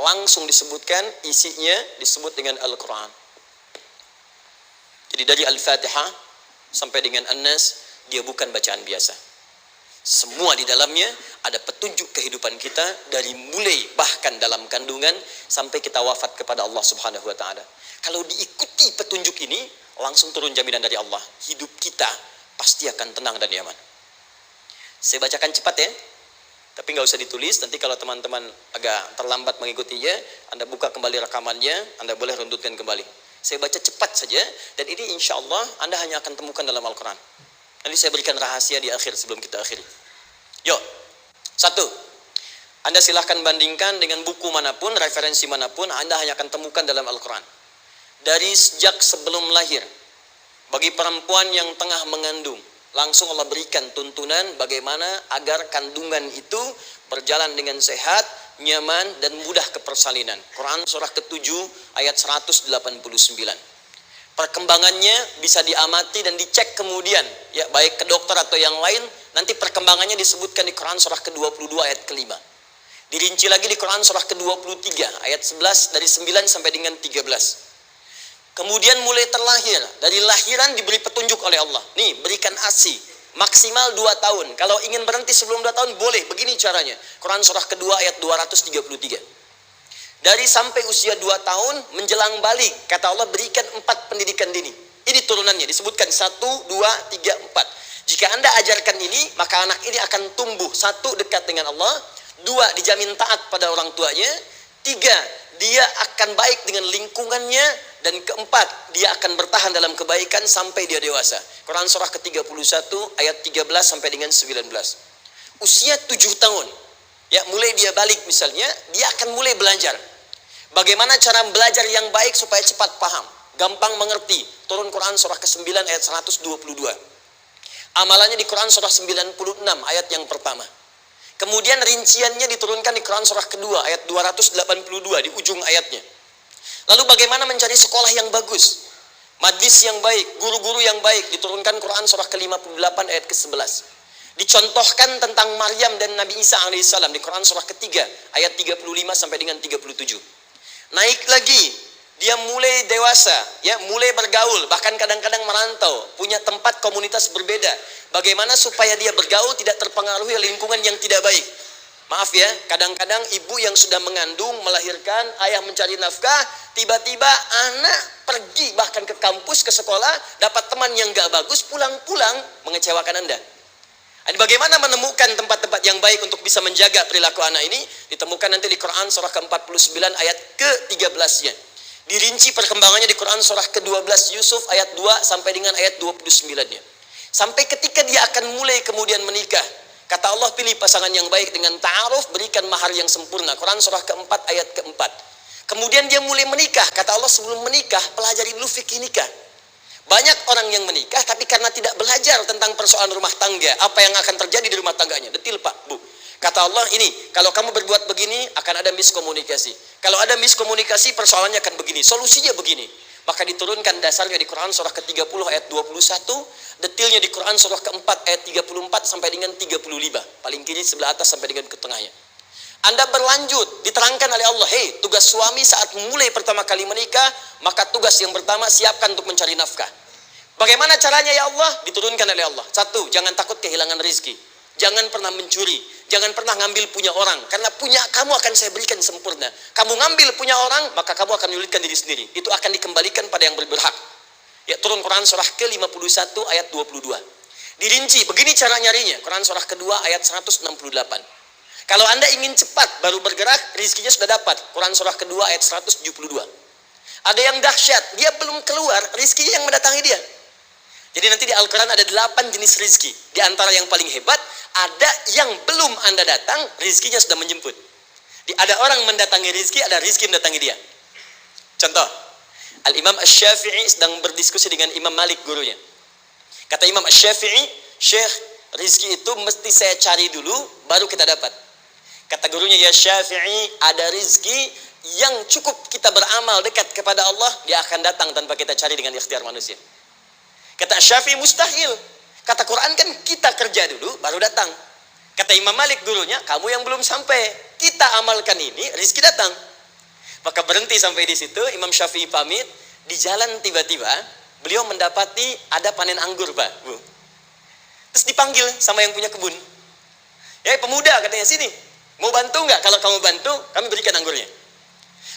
langsung disebutkan, isinya disebut dengan Al-Quran. Jadi dari Al-Fatihah sampai dengan An-Nas, dia bukan bacaan biasa. Semua di dalamnya ada petunjuk kehidupan kita dari mulai bahkan dalam kandungan sampai kita wafat kepada Allah Subhanahu wa taala. Kalau diikuti petunjuk ini, langsung turun jaminan dari Allah. Hidup kita pasti akan tenang dan nyaman. Saya bacakan cepat ya. Tapi nggak usah ditulis, nanti kalau teman-teman agak terlambat mengikutinya, Anda buka kembali rekamannya, Anda boleh runtutkan kembali. Saya baca cepat saja, dan ini insya Allah Anda hanya akan temukan dalam Al-Quran. Nanti saya berikan rahasia di akhir sebelum kita akhiri. Yuk, satu, Anda silahkan bandingkan dengan buku manapun, referensi manapun, Anda hanya akan temukan dalam Al-Quran. Dari sejak sebelum lahir, bagi perempuan yang tengah mengandung, langsung Allah berikan tuntunan bagaimana agar kandungan itu berjalan dengan sehat, nyaman, dan mudah ke persalinan. Quran surah ke-7 ayat 189. Perkembangannya bisa diamati dan dicek kemudian, ya baik ke dokter atau yang lain. Nanti perkembangannya disebutkan di Quran surah ke-22 ayat ke-5. Dirinci lagi di Quran surah ke-23 ayat 11 dari 9 sampai dengan 13. Kemudian mulai terlahir, dari lahiran diberi petunjuk oleh Allah. Nih, berikan ASI, maksimal 2 tahun. Kalau ingin berhenti sebelum 2 tahun, boleh. Begini caranya. Quran surah kedua ayat 233. Dari sampai usia 2 tahun, menjelang balik, kata Allah berikan 4 pendidikan dini. Ini turunannya, disebutkan 1, 2, 3, 4. Jika Anda ajarkan ini, maka anak ini akan tumbuh. 1, dekat dengan Allah. 2, dijamin taat pada orang tuanya. 3, dia akan baik dengan lingkungannya. Dan keempat, dia akan bertahan dalam kebaikan sampai dia dewasa. Quran surah ke-31 ayat 13 sampai dengan 19. Usia 7 tahun, ya mulai dia balik misalnya, dia akan mulai belajar. Bagaimana cara belajar yang baik supaya cepat paham, gampang mengerti, turun Quran surah ke-9 ayat 122. Amalannya di Quran surah 96 ayat yang pertama. Kemudian rinciannya diturunkan di Quran surah kedua ayat 282 di ujung ayatnya. Lalu bagaimana mencari sekolah yang bagus, majlis yang baik, guru-guru yang baik, diturunkan Quran surah ke-58 ayat ke-11. Dicontohkan tentang Maryam dan Nabi Isa alaihissalam di Quran surah ketiga ayat 35 sampai dengan 37. Naik lagi, dia mulai dewasa, ya, mulai bergaul, bahkan kadang-kadang merantau, punya tempat komunitas berbeda. Bagaimana supaya dia bergaul tidak terpengaruhi lingkungan yang tidak baik. Maaf ya, kadang-kadang ibu yang sudah mengandung, melahirkan, ayah mencari nafkah, tiba-tiba anak pergi bahkan ke kampus, ke sekolah, dapat teman yang gak bagus, pulang-pulang mengecewakan Anda. Dan bagaimana menemukan tempat-tempat yang baik untuk bisa menjaga perilaku anak ini? Ditemukan nanti di Quran surah ke-49 ayat ke-13-nya. Dirinci perkembangannya di Quran surah ke-12 Yusuf ayat 2 sampai dengan ayat 29-nya. Sampai ketika dia akan mulai kemudian menikah, kata Allah, pilih pasangan yang baik dengan ta'aruf, berikan mahar yang sempurna. Quran surah ke-4 ayat ke-4. Kemudian dia mulai menikah, kata Allah, sebelum menikah pelajari dulu fikih nikah. Banyak orang yang menikah tapi karena tidak belajar tentang persoalan rumah tangga, apa yang akan terjadi di rumah tangganya. Detil Pak, Bu. Kata Allah, ini kalau kamu berbuat begini akan ada miskomunikasi. Kalau ada miskomunikasi persoalannya akan begini, solusinya begini. Maka diturunkan dasarnya di Quran surah ke-30 ayat 21, detilnya di Quran surah ke-4 ayat 34 sampai dengan 35. Paling kiri sebelah atas sampai dengan ke tengahnya. Anda berlanjut, diterangkan oleh Allah, hei, tugas suami saat mulai pertama kali menikah, maka tugas yang pertama siapkan untuk mencari nafkah. Bagaimana caranya ya Allah? Diturunkan oleh Allah. Satu, jangan takut kehilangan rezeki. Jangan pernah mencuri, jangan pernah ngambil punya orang, karena punya kamu akan saya berikan sempurna. Kamu ngambil punya orang, maka kamu akan menyulitkan diri sendiri. Itu akan dikembalikan pada yang berhak. Ya, turun Quran surah ke-51 ayat 22. Dirinci, begini cara nyarinya. Quran surah kedua ayat 168. Kalau Anda ingin cepat baru bergerak, rizkinya sudah dapat. Quran surah kedua ayat 172. Ada yang dahsyat, dia belum keluar, rizkinya yang mendatangi dia. Jadi nanti di Al-Quran ada 8 jenis rizki. Di antara yang paling hebat, ada yang belum Anda datang, rizkinya sudah menjemput. Ada orang mendatangi rizki, ada rizki mendatangi dia. Contoh, Al-Imam Asy-Syafi'i sedang berdiskusi dengan Imam Malik, gurunya. Kata Imam Asy-Syafi'i, Syekh, rizki itu mesti saya cari dulu, baru kita dapat. Kata gurunya, ya Syafi'i, ada rizki yang cukup kita beramal dekat kepada Allah, dia akan datang tanpa kita cari dengan ikhtiar manusia. Kata Syafi'i, mustahil. Kata Quran kan kita kerja dulu, baru datang. Kata Imam Malik gurunya, kamu yang belum sampai, kita amalkan ini, rizki datang. Maka berhenti sampai di situ, Imam Syafi'i pamit, di jalan tiba-tiba, beliau mendapati ada panen anggur, Pak, Bu. Terus dipanggil sama yang punya kebun. Ya, pemuda katanya, sini. Mau bantu nggak? Kalau kamu bantu, kami berikan anggurnya.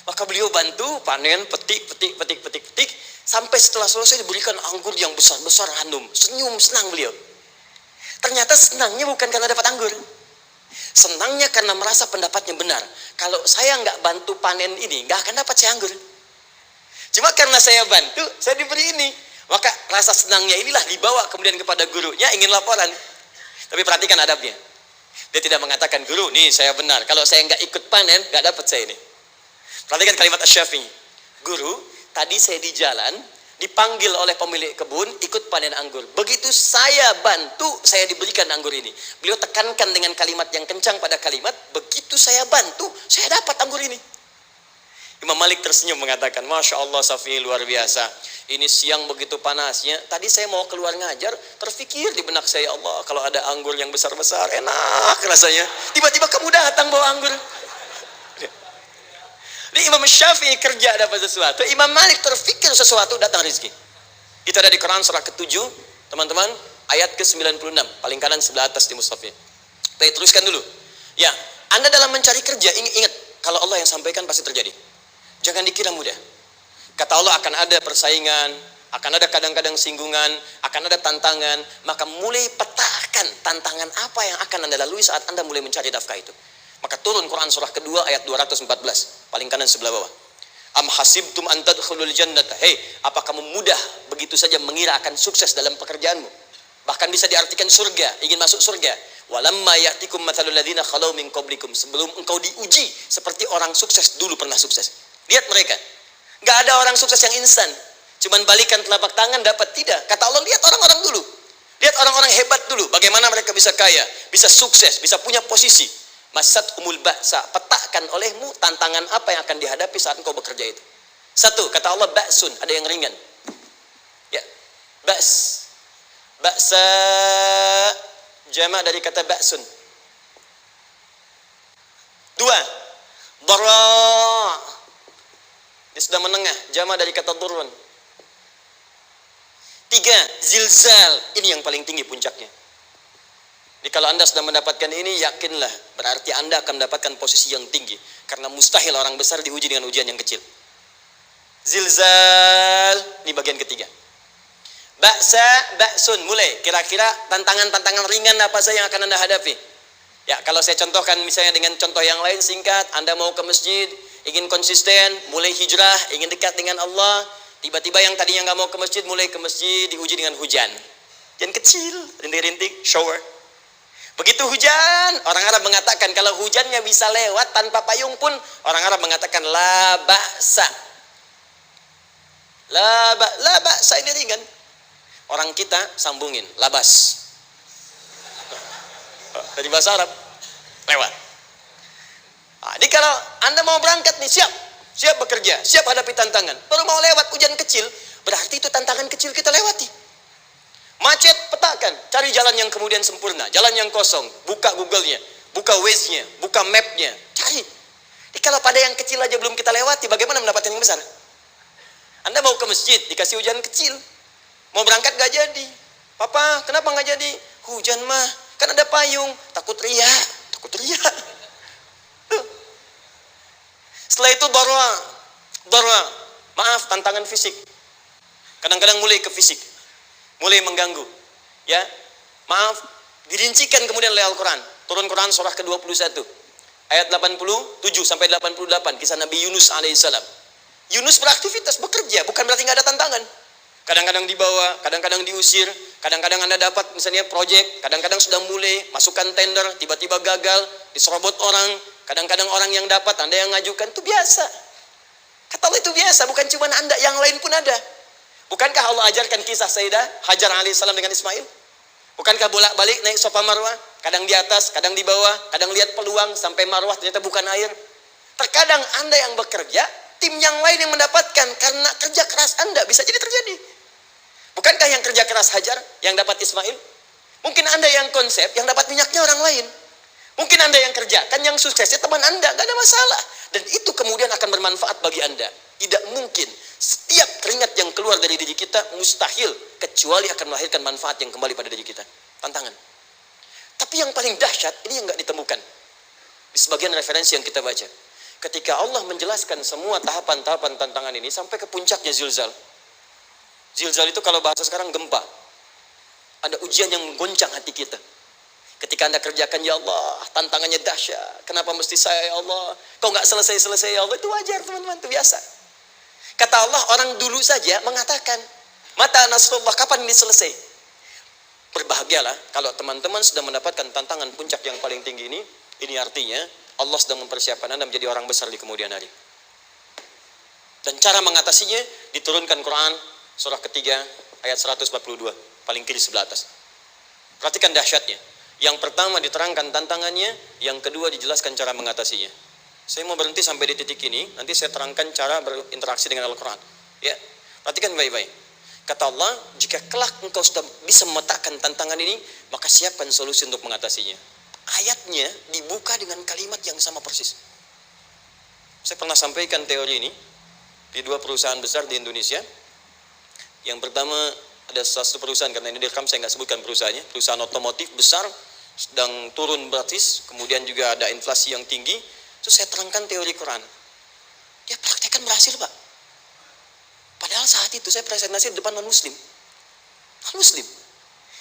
Maka beliau bantu, panen, petik. Sampai setelah selesai diberikan anggur yang besar-besar, hanum. Senyum, senang beliau. Ternyata senangnya bukan karena dapat anggur. Senangnya karena merasa pendapatnya benar. Kalau saya nggak bantu panen ini, nggak akan dapat saya anggur. Cuma karena saya bantu, saya diberi ini. Maka rasa senangnya inilah dibawa kemudian kepada gurunya, ingin laporan. Tapi perhatikan adabnya. Dia tidak mengatakan, guru, nih saya benar. Kalau saya nggak ikut panen, nggak dapat saya ini. Perhatikan kalimat Asy-Syafi'i. Guru, tadi saya di jalan, dipanggil oleh pemilik kebun, ikut panen anggur. Begitu saya bantu, saya diberikan anggur ini. Beliau tekankan dengan kalimat yang kencang pada kalimat, begitu saya bantu, saya dapat anggur ini. Imam Malik tersenyum mengatakan, Masya Allah Syafi'i, luar biasa. Ini siang begitu panasnya, tadi saya mau keluar ngajar, terfikir di benak saya, Allah, kalau ada anggur yang besar-besar, enak rasanya. Tiba-tiba kamu datang bawa anggur. Ini Imam Syafi'i kerja dapat sesuatu, Imam Malik terfikir sesuatu, datang rezeki. Itu ada di Quran surah ke-7, teman-teman, ayat ke-96, paling kanan sebelah atas di mushafnya. Baik, teruskan dulu. Ya, Anda dalam mencari kerja, ingat, kalau Allah yang sampaikan pasti terjadi. Jangan dikira mudah. Kata Allah akan ada persaingan, akan ada kadang-kadang singgungan, akan ada tantangan, maka mulai petakan tantangan apa yang akan Anda lalui saat Anda mulai mencari nafkah itu. Maka turun Quran surah kedua ayat 214, paling kanan sebelah bawah. Am hasibtum an tadkhulul jannata. Hei, apa kamu mudah begitu saja mengira akan sukses dalam pekerjaanmu? Bahkan bisa diartikan surga, ingin masuk surga. Walamma ya'tikum mathalul ladzina khalau min qablikum. Sebelum engkau diuji seperti orang sukses dulu pernah sukses. Lihat mereka. Enggak ada orang sukses yang instan. Cuman balikan telapak tangan dapat, tidak. Kata Allah, lihat orang-orang dulu. Lihat orang-orang hebat dulu, bagaimana mereka bisa kaya, bisa sukses, bisa punya posisi. Masat umul ba'sa, petakan olehmu tantangan apa yang akan dihadapi saat engkau bekerja itu. Satu, kata Allah, ba'sun, ada yang ringan. Ya, ba's. Ba'sa, jama' dari kata ba'sun. Dua, dara. Dia sudah menengah, jama' dari kata durun. Tiga, zilzal. Ini yang paling tinggi puncaknya. Jadi kalau Anda sudah mendapatkan ini, yakinlah, berarti Anda akan mendapatkan posisi yang tinggi. Karena mustahil orang besar diuji dengan ujian yang kecil. Zilzal, ini bagian ketiga. Ba'sa, ba'sun, mulai. Kira-kira tantangan-tantangan ringan apa saja yang akan Anda hadapi? Ya, kalau saya contohkan misalnya dengan contoh yang lain singkat, Anda mau ke masjid, ingin konsisten, mulai hijrah, ingin dekat dengan Allah. Tiba-tiba yang tadinya nggak mau ke masjid, mulai ke masjid, diuji dengan hujan. Hujan kecil, rintik-rintik, shower. Begitu hujan, orang Arab mengatakan kalau hujannya bisa lewat tanpa payung pun, orang Arab mengatakan la ba'sa. La ba'sa ini ringan. Orang kita sambungin, labas. Dari bahasa Arab, lewat. Nah, jadi kalau Anda mau berangkat nih, siap bekerja, siap hadapi tantangan. Baru mau lewat hujan kecil, berarti itu tantangan kecil kita lewati. Macet, petakan, cari jalan yang kemudian sempurna, jalan yang kosong, buka Google-nya, buka Waze-nya, buka map-nya, cari. Jadi kalau pada yang kecil aja belum kita lewati, bagaimana mendapatkan yang besar? Anda mau ke masjid, dikasih hujan kecil, mau berangkat gak jadi. Papa, kenapa gak jadi? Hujan mah, kan ada payung, takut riak. Setelah itu darwa, maaf, tantangan fisik. Kadang-kadang mulai ke fisik, mulai mengganggu. Ya, maaf, dirincikan kemudian oleh Al-Quran. Turun Quran surah ke-21, ayat 87 sampai 88, kisah Nabi Yunus alaihissalam. Yunus beraktivitas, bekerja, bukan berarti nggak ada tantangan. Kadang-kadang dibawa, kadang-kadang diusir, kadang-kadang Anda dapat misalnya proyek, kadang-kadang sudah mulai masukkan tender, tiba-tiba gagal, diserobot orang. Kadang-kadang orang yang dapat, Anda yang ngajukan, itu biasa. Kata Allah itu biasa, bukan cuma Anda, yang lain pun ada. Bukankah Allah ajarkan kisah Sayyidah Hajar alaihissalam dengan Ismail? Bukankah bolak-balik naik Safa Marwah, kadang di atas, kadang di bawah, kadang lihat peluang sampai Marwah ternyata bukan air. Terkadang Anda yang bekerja, tim yang lain yang mendapatkan karena kerja keras Anda, bisa jadi terjadi. Bukankah yang kerja keras Hajar yang dapat Ismail? Mungkin Anda yang konsep, yang dapat minyaknya orang lain. Mungkin Anda yang kerja, kan yang suksesnya teman Anda, gak ada masalah. Dan itu kemudian akan bermanfaat bagi Anda. Tidak mungkin setiap keringat yang keluar dari diri kita mustahil, kecuali akan melahirkan manfaat yang kembali pada diri kita. Tantangan. Tapi yang paling dahsyat, ini yang gak ditemukan. Di sebagian referensi yang kita baca. Ketika Allah menjelaskan semua tahapan-tahapan tantangan ini, sampai ke puncaknya zilzal. Zilzal itu kalau bahasa sekarang gempa. Ada ujian yang menggoncang hati kita. Ketika Anda kerjakan, ya Allah, tantangannya dahsyat. Kenapa mesti saya, ya Allah? Kok nggak selesai-selesai, ya Allah? Itu wajar, teman-teman, itu biasa. Kata Allah, orang dulu saja mengatakan, mata nasrullah, kapan ini selesai? Berbahagialah kalau teman-teman sudah mendapatkan tantangan puncak yang paling tinggi ini. Ini artinya Allah sedang mempersiapkan Anda menjadi orang besar di kemudian hari. Dan cara mengatasinya diturunkan Quran surah ketiga ayat 142, paling kiri sebelah atas. Perhatikan dahsyatnya. Yang pertama diterangkan tantangannya, yang kedua dijelaskan cara mengatasinya. Saya mau berhenti sampai di titik ini, nanti saya terangkan cara berinteraksi dengan Al-Quran. Ya, perhatikan baik-baik. Kata Allah, jika kelak engkau sudah bisa memetakan tantangan ini, maka siapkan solusi untuk mengatasinya. Ayatnya dibuka dengan kalimat yang sama persis. Saya pernah sampaikan teori ini di dua perusahaan besar di Indonesia. Yang pertama, ada satu perusahaan, karena ini direkam saya nggak sebutkan perusahaannya, perusahaan otomotif besar, sedang turun gratis, kemudian juga ada inflasi yang tinggi. Terus saya terangkan teori Quran. Dia praktekkan berhasil, Pak. Padahal saat itu saya presentasi di depan non-muslim. Non-muslim.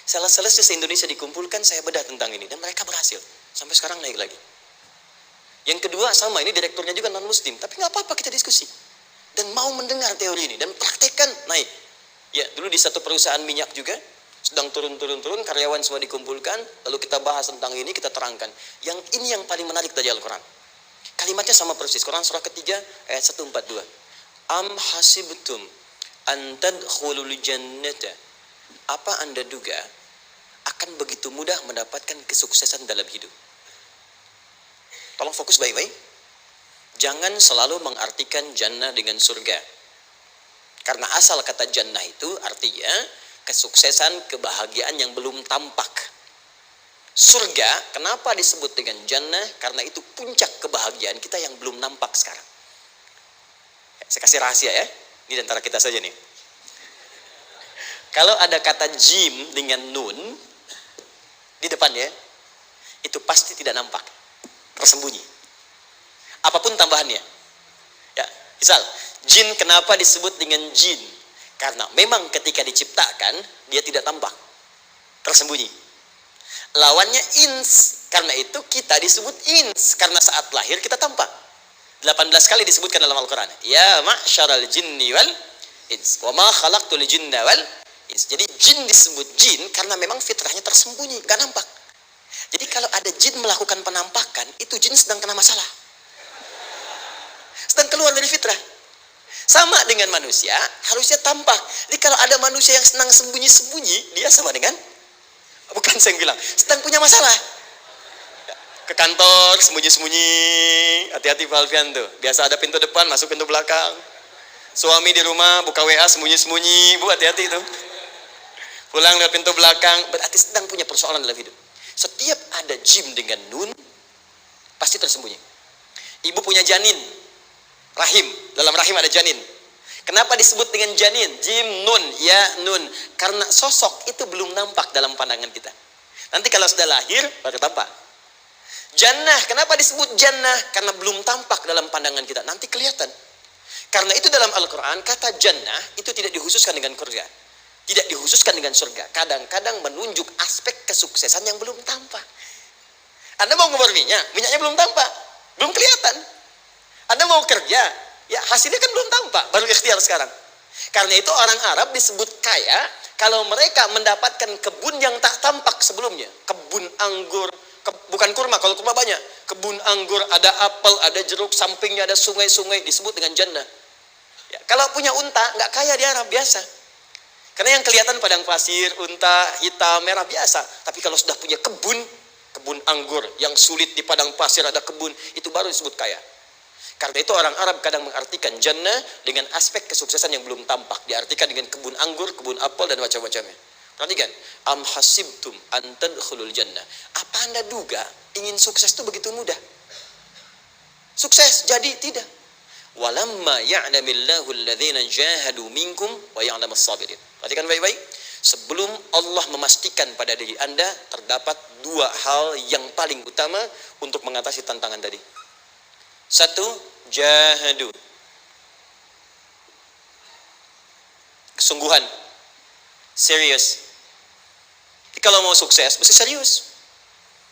Sales-salesnya se-Indonesia dikumpulkan, saya bedah tentang ini. Dan mereka berhasil. Sampai sekarang naik lagi. Yang kedua sama, ini direkturnya juga non-muslim. Tapi nggak apa-apa, kita diskusi. Dan mau mendengar teori ini. Dan praktekkan, naik. Ya, dulu di satu perusahaan minyak juga. Sedang turun, karyawan semua dikumpulkan. Lalu kita bahas tentang ini, kita terangkan. Yang ini yang paling menarik dari Al-Quran. Kalimatnya sama persis. Quran surah ketiga ayat 142. Am hasibtum an tadkhulul jannata. Apa Anda duga akan begitu mudah mendapatkan kesuksesan dalam hidup? Tolong fokus baik-baik. Jangan selalu mengartikan jannah dengan surga. Karena asal kata jannah itu artinya kesuksesan, kebahagiaan yang belum tampak. Surga, kenapa disebut dengan jannah? Karena itu puncak kebahagiaan kita yang belum nampak sekarang. Saya kasih rahasia ya. Ini antara kita saja nih. Kalau ada kata jim dengan nun di depannya, itu pasti tidak nampak, tersembunyi. Apapun tambahannya. Ya, misal, jin kenapa disebut dengan jin? Karena memang ketika diciptakan, dia tidak tampak, tersembunyi. Lawannya ins, karena itu kita disebut ins, karena saat lahir kita tampak. 18 kali disebutkan dalam Al-Quran. Ya ma'syaral jinni wal ins, wa ma khalaqtul jinna wal ins. Jadi jin disebut jin karena memang fitrahnya tersembunyi, gak nampak. Jadi kalau ada jin melakukan penampakan, itu jin sedang kena masalah, sedang keluar dari fitrah. Sama dengan manusia, harusnya tampak. Jadi kalau ada manusia yang senang sembunyi-sembunyi, dia sama dengan, bukan saya bilang, sedang punya masalah. Ke kantor sembunyi-sembunyi, hati-hati Pak Alfian tuh. Biasa ada pintu depan, masuk pintu belakang. Suami di rumah buka WA sembunyi-sembunyi, Bu hati-hati itu. Pulang lewat pintu belakang, berarti sedang punya persoalan dalam hidup. Setiap ada jim dengan nun, pasti tersembunyi. Ibu punya janin, rahim, dalam rahim ada janin. Kenapa disebut dengan janin? Jim, nun, ya, nun. Karena sosok itu belum nampak dalam pandangan kita. Nanti kalau sudah lahir, baru tampak. Jannah, kenapa disebut jannah? Karena belum tampak dalam pandangan kita. Nanti kelihatan. Karena itu dalam Al-Quran, kata jannah itu tidak dikhususkan dengan surga. Tidak dikhususkan dengan surga. Kadang-kadang menunjuk aspek kesuksesan yang belum tampak. Anda mau ngubur minyak, minyaknya belum tampak. Belum kelihatan. Anda mau kerja, ya hasilnya kan belum tampak. Baru ikhtiar sekarang. Karena itu orang Arab disebut kaya kalau mereka mendapatkan kebun yang tak tampak sebelumnya. Kebun anggur, bukan kurma, kalau kurma banyak. Kebun anggur, ada apel, ada jeruk, sampingnya ada sungai-sungai, disebut dengan jannah. Ya, kalau punya unta, nggak kaya di Arab, biasa. Karena yang kelihatan padang pasir, unta, hitam, merah, biasa. Tapi kalau sudah punya kebun anggur, yang sulit di padang pasir ada kebun, itu baru disebut kaya. Karena itu orang Arab kadang mengartikan jannah dengan aspek kesuksesan yang belum tampak. Diartikan dengan kebun anggur, kebun apel, dan macam-macamnya. Perhatikan, am hasibtum an tadkhulul jannah. Apa Anda duga ingin sukses itu begitu mudah? Sukses jadi tidak. Walamma ya'lamillahu alladhina jahadu minkum wa ya'lamas sabirin. Perhatikan baik-baik. Sebelum Allah memastikan pada diri Anda terdapat dua hal yang paling utama untuk mengatasi tantangan tadi. Satu, jahadu. Kesungguhan. Serius. Jadi kalau mau sukses, mesti serius.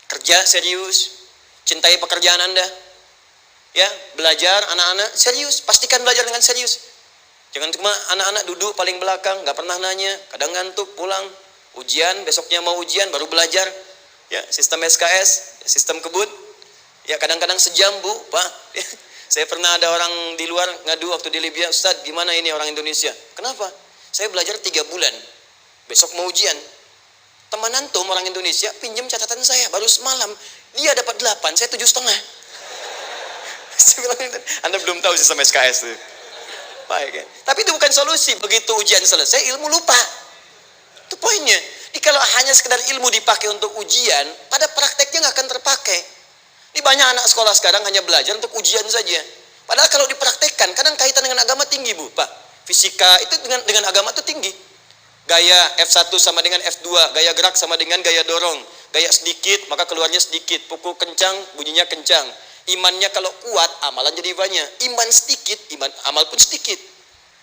Kerja serius. Cintai pekerjaan Anda. Ya, belajar anak-anak serius. Pastikan belajar dengan serius. Jangan cuma anak-anak duduk paling belakang, nggak pernah nanya, kadang ngantuk, pulang. Ujian, besoknya mau ujian, baru belajar. Ya, sistem SKS, sistem kebut. Ya, kadang-kadang sejam, Bu, Pak. Ya, saya pernah ada orang di luar ngadu waktu di Libya, Ustaz, gimana ini orang Indonesia? Kenapa? Saya belajar 3 bulan. Besok mau ujian. Teman antum orang Indonesia pinjam catatan saya baru semalam. Dia dapat 8, saya 7,5. Saya bilang, Anda belum tahu sistem SKS itu. Baik ya. Tapi itu bukan solusi. Begitu ujian selesai, ilmu lupa. Itu poinnya. Jadi kalau hanya sekedar ilmu dipakai untuk ujian, pada prakteknya nggak akan terpakai. Ini banyak anak sekolah sekarang hanya belajar untuk ujian saja. Padahal kalau dipraktekkan, kadang kaitan dengan agama tinggi, Bu, Pak. Fisika itu dengan agama itu tinggi. Gaya F1 sama dengan F2, gaya gerak sama dengan gaya dorong. Gaya sedikit, maka keluarnya sedikit. Pukul kencang, bunyinya kencang. Imannya kalau kuat, amalan jadi banyak. Iman sedikit, amal pun sedikit.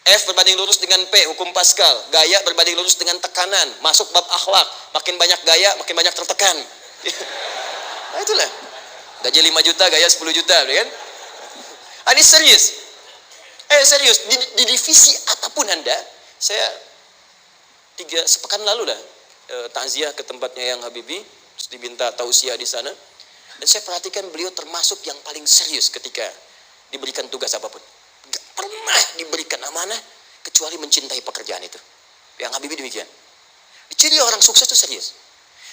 F berbanding lurus dengan P, hukum Pascal. Gaya berbanding lurus dengan tekanan. Masuk bab akhlak. Makin banyak gaya, makin banyak tertekan. Nah itulah. Gaji 5 juta, gaya 10 juta, kan? Ini serius. Serius. Di divisi apapun Anda, saya 3 sepekan lalu lah takziah ke tempatnya yang Habibie, terus diminta tausiah di sana. Dan saya perhatikan beliau termasuk yang paling serius ketika diberikan tugas apapun. Gak pernah diberikan amanah kecuali mencintai pekerjaan itu. Yang Habibie demikian. Jadi orang sukses itu serius.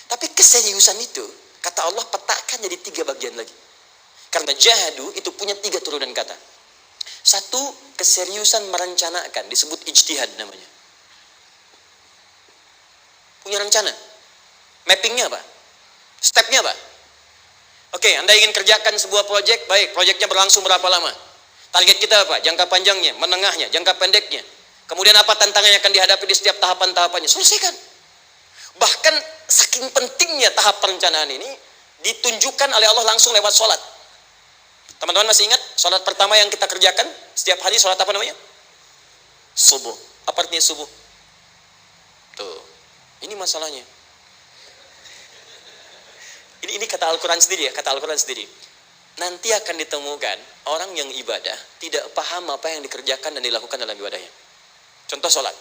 Tapi keseriusan itu, kata Allah petakan jadi 3 bagian lagi. Karena jahadu itu punya 3 turunan kata. Satu, keseriusan merencanakan, disebut ijtihad namanya. Punya rencana. Mappingnya apa? Stepnya apa? Oke, Anda ingin kerjakan sebuah proyek, baik, proyeknya berlangsung berapa lama? Target kita apa? Jangka panjangnya, menengahnya, jangka pendeknya. Kemudian apa tantangan yang akan dihadapi di setiap tahapan-tahapannya? Selesaikan. Bahkan saking pentingnya tahap perencanaan ini ditunjukkan oleh Allah langsung lewat sholat. Teman-teman masih ingat sholat pertama yang kita kerjakan setiap hari, sholat apa namanya? Subuh. Apa artinya subuh? Tuh, ini masalahnya. Ini kata Al-Quran sendiri ya, kata Al-Quran sendiri. Nanti akan ditemukan orang yang ibadah tidak paham apa yang dikerjakan dan dilakukan dalam ibadahnya. Contoh sholat.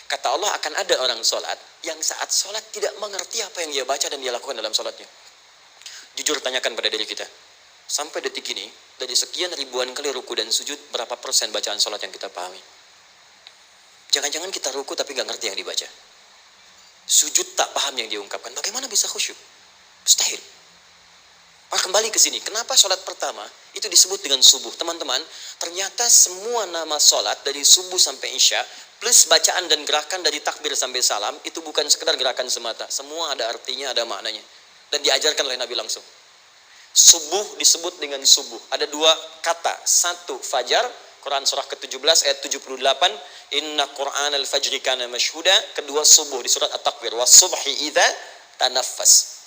Kata Allah akan ada orang sholat yang saat sholat tidak mengerti apa yang dia baca dan dia lakukan dalam sholatnya. Jujur tanyakan pada diri kita. Sampai detik ini, dari sekian ribuan kali ruku dan sujud, berapa persen bacaan sholat yang kita pahami? Jangan-jangan kita ruku tapi gak ngerti yang dibaca. Sujud tak paham yang diungkapkan. Bagaimana bisa khusyuk? Mustahil. Kembali ke sini. Kenapa sholat pertama itu disebut dengan subuh? Teman-teman, ternyata semua nama sholat dari subuh sampai isya, plus bacaan dan gerakan dari takbir sampai salam, itu bukan sekedar gerakan semata. Semua ada artinya, ada maknanya. Dan diajarkan oleh Nabi langsung. Subuh disebut dengan subuh. Ada 2 kata. Satu, fajar. Quran surah ke-17 ayat 78. Inna Qur'an al-fajri kana mashhuda. Kedua, subuh di surat At-Takwir. Was-subhi idza tanaffas.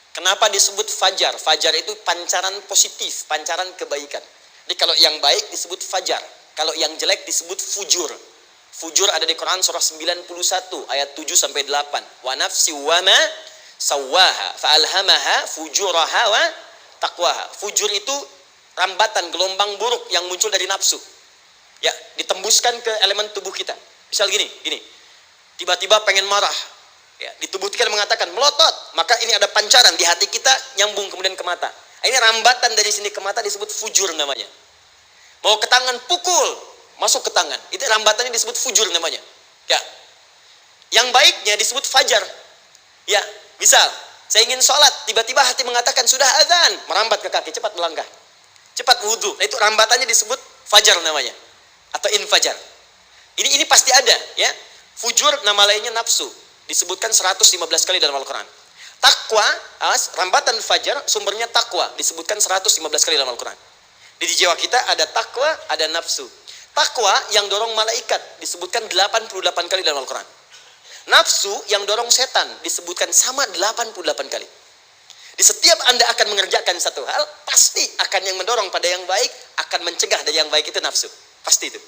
Kenapa disebut fajar? Fajar itu pancaran positif, pancaran kebaikan. Jadi kalau yang baik disebut fajar. Kalau yang jelek disebut fujur. Fujur ada di Quran surah 91 ayat 7 sampai 8. Wa nafsi wa ma sawwaha fa'alhamaha fujuraha wa taqwaha. Fujur itu rambatan gelombang buruk yang muncul dari nafsu. Ya, ditembuskan ke elemen tubuh kita. Misal gini. Tiba-tiba pengen marah. Ya, di tubuh kita mengatakan melotot, maka ini ada pancaran di hati kita nyambung kemudian ke mata. Ini rambatan dari sini ke mata disebut fujur namanya. Mau ke tangan pukul, masuk ke tangan. Itu rambatannya disebut fujur namanya. Ya. Yang baiknya disebut fajar. Ya, misal saya ingin sholat, tiba-tiba hati mengatakan sudah azan, merambat ke kaki, cepat melangkah. Cepat wudhu. Nah, itu rambatannya disebut fajar namanya. Atau infajar. Ini pasti ada, ya. Fujur nama lainnya nafsu. Disebutkan 115 kali dalam Al-Quran. Takwa, rambatan fajar, sumbernya takwa. Disebutkan 115 kali dalam Al-Quran. Di jiwa kita ada takwa, ada nafsu. Takwa yang dorong malaikat, disebutkan 88 kali dalam Al-Quran. Nafsu yang dorong setan, disebutkan sama 88 kali. Di setiap Anda akan mengerjakan satu hal, pasti akan yang mendorong pada yang baik, akan mencegah dari yang baik itu nafsu. Pasti itu.